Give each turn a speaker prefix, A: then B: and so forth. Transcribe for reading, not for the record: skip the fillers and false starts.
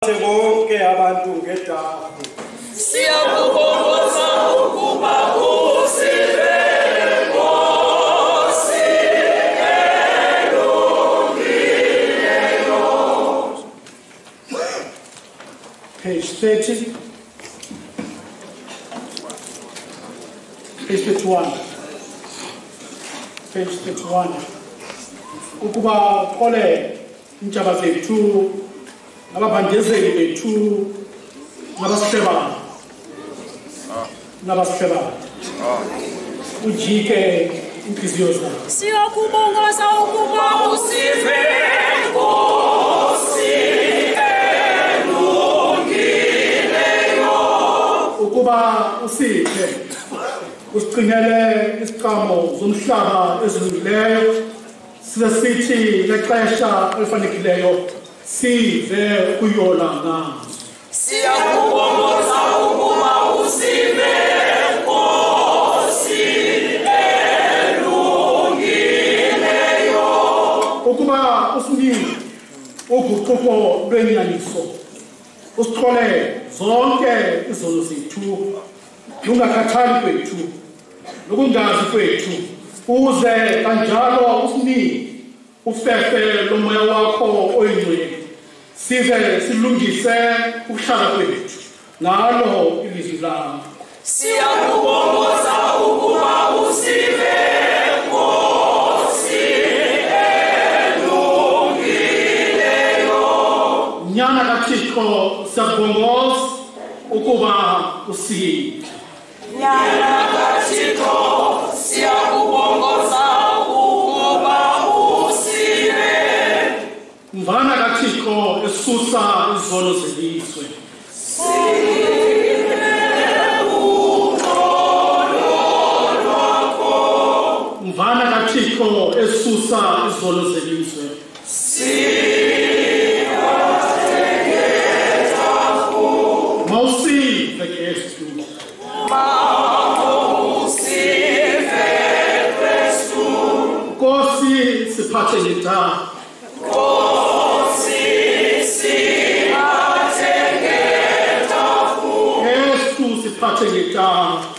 A: bonke abantu ngetafula.
B: Siyakubonga ukuba usive Nkosi elungileyo.
A: Page 30. Page 31. Page 31. Ukuba qole intshaba zethu ababandezeli bethu nabasihlebana ujike inhliziyo zabo.
B: Siyakubonga ukuba usive Nkosi elungileyo.
A: Ukuba usiphe usiqinele isiqamo zomhlaba ezilungileyo sithi lexesha elifanekileyo sive kuyona nazo.
B: Siyakubonga ukuba usive Nkosi elungileyo.
A: Ukuba usinike uguquko lwenyaniso usixole zonke izono zethu lungakhathali kwethu nokungazi kwethu uze kanjalo usinike ufefe lomoya wakho oyingcwele size silungise ukuhlala kwethu ngalo ilizwi lakho.
B: Siyakubonga ukuba usive Nkosi elungileyo.
A: Nyana kaThixo siyakubongoza ukuba usive.
B: Nyana kaThixo siyakubongoza ukuba usive.
A: Mvana kaThixo esusa izono zelizwe. Mvana kaThixo esusa izono zelizwe. Mawusive Kristu.
B: Mawusive Kristu.
A: Nkosi siphathe ngethemba.
B: Nkosi siphathe ngethemba.
A: Kristu siphathe ngethemba.